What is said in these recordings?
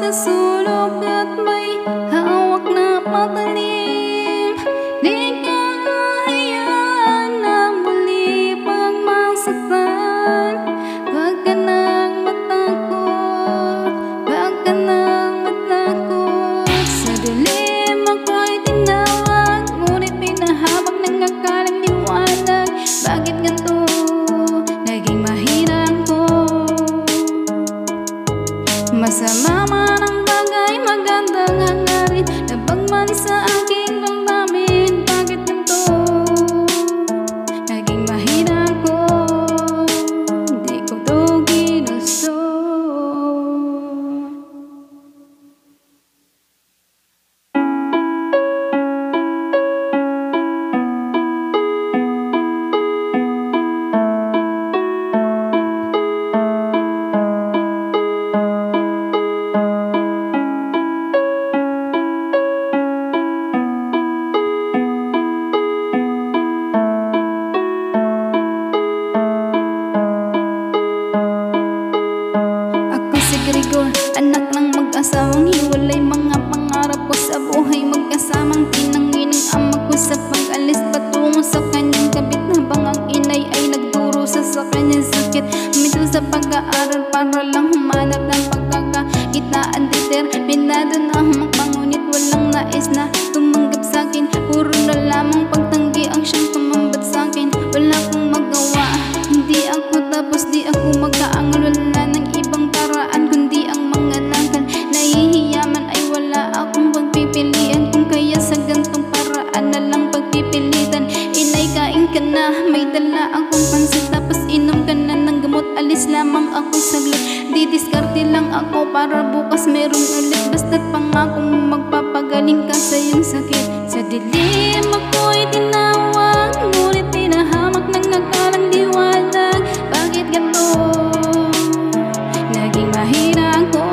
sa sulok at may hawak na patalim. Di ka hayaan na muli pang masaktan. Wag ka nang matakot, wag ka nang matakot. Sa dilim ako'y tinawag, ngunit pinahawak ng akalang liwanag. Bakit ganito naging mahirap ko? Masama man ang bagay, magandang hangarin, labag man sa aking damdamin. Bakit ganito naging mahirap ko? Di ko to ginusto. Grigor, anak ng mag-asawang hiwalay, mga pangarap ko sa buhay magkasamang tinangining ama ko sa pag-alis patungo sa kanyang kabit, habang ang inay ay nagdurusa sa kanyang sakit. Minto sa pag-aaral para lang humanap ng pagkakakitaan. Determinado na magpangunit, walang nais na tumanggap sa'kin. Puro na lamang pagtanggi ang siyang tumambat sa'kin. Wala akong magawa, hindi ako tapos, di ako magkaangal. Wala ng ibang paraan kundi ang mga langkan. Nahihiya man ay wala akong pagpipilian, kung kaya sa gantong paraan na lang pagpipilitan. Inay, kain ka na, may dala akong pansit, tapos inom ka na ng gamot. Alis lamang ako saglit, didiskarte lang ako para bukas meron ulit. Basta't pangako mo magpapagaling ka sa iyong sakit. Sa dilim ako'y tinawag, ngunit tinahamak ng nakalang liwanag. Bakit ganito naging mahirap ko?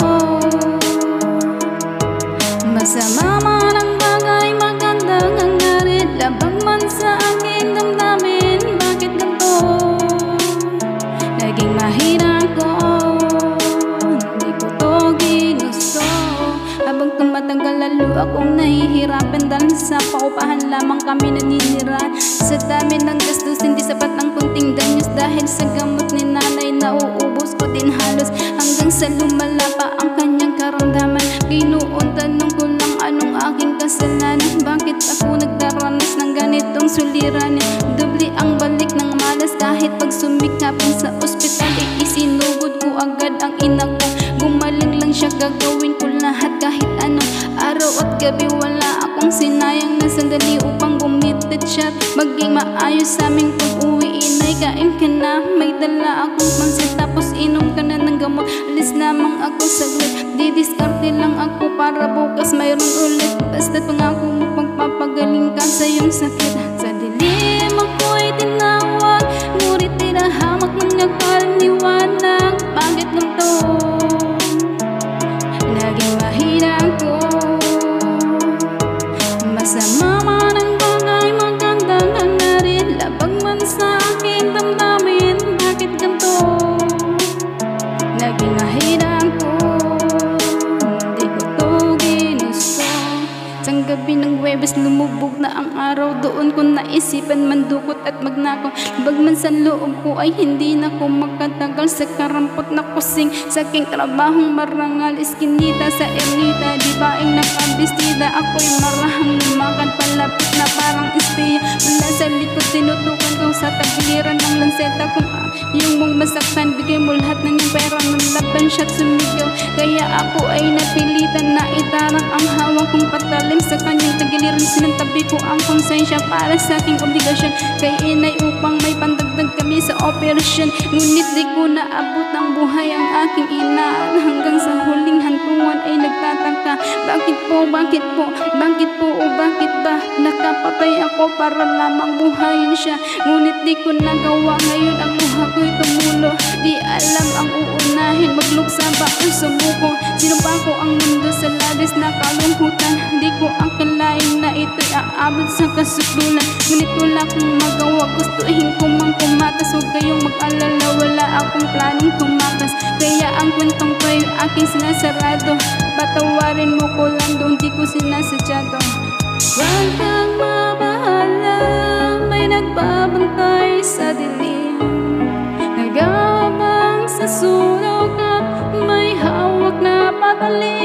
Masama man ang bagay, magandang hangarin, labag man sa aking damdamin. Bakit ganito naging mahirap ko? Hindi ko to ginusto. Habang tumatagal lalo akong nahihirapan, dahil sa paupahan lamang kami naninirahan. Sa dami ng gastos, hindi sapat ang kunting danyos. Dahil sa gamot ni nanay, nauubos ko din halos, hanggang sa lumala pa ang kanyang karamdaman. Ginoon, tanong ko lang anong aking kasalanan. Bakit ako nagdaranas ng ganitong suliranin? Doble ang balik ng malas, kahit pag sumikapin sa ospital, isinugod ko agad ang ina ko. Gumaling lang siya, gagawin ko lahat kahit ano. Araw at gabi wala akong sinayang na sandali upang bumitit siya, maging maayos sa aming pag-uwi. Inay, kain ka na, may dala akong pansit, tapos inom ka na ng gamot. Alis lamang ako saglit, didiskarte lang ako para bukas mayroon ulit. Basta't pangako mo pagpapagaling ka sa iyong sakit. Sa dilim ako'y tinawag, ngunit tinahamak ng nakalang liwanag. Bakit ganito naging mahirap ko? Masama man ang bagay, magandang hangarin, labag man sa aking damdamin. Bakit ganito naging mahirap ko? Hindi ko to ginusto. Sang gabi ng Huwebes, lumubog na ang araw. Doon ko naisipan mandukot at magnakaw. Labag man sa loob ko ay hindi na ko magkatagal sa karampot na kusing. Sa aking trabahong marangal, iskinita sa ernita, di baing nakabistida. Ako'y marahang lumakad palapit na parang espiya. Mula sa likod tinutukan ko sa tagiliran ng lanseta. Kung yung mong masaktan, bigay mo lahat ng iyong pera. Nalaban siya't sumigaw, kaya ako ay napilitan na itarang ang hawak kong patalim sa kanyang tagiliran. Sinantabi ko ang konsensya para sa aking obligasyon kay inay upang may pandagdag kami sa operasyon. Ngunit di ko naabot ng buhay ang aking ina, hanggang sa huling hantungan ay nagtataka. Bakit po, bakit po, bakit po o bakit ba nakapatay ako para para lamang buhayin siya. Ngunit di ko nagawa, ngayon ang luha ko'y tumulo. Di alam ang uunahin, magluksa ba o sumuko. Sinumpa ko ang mundo sa labis na kalungkutan. Di ko akalain na ito'y aabot sa kasukdulan. Ngunit wala kong magawa, gustuhin ko mang kumatas. Huwag kayong mag-alala, wala akong planong tumakas. Kaya ang kwentong ko'y aking sinasarado. Patawarin mo ko lang doon, di ko sinasadyado. Huwag kang mabahala, may nagbabantay sa dilim. Nag-aabang sa sulok at may hawak na patalim.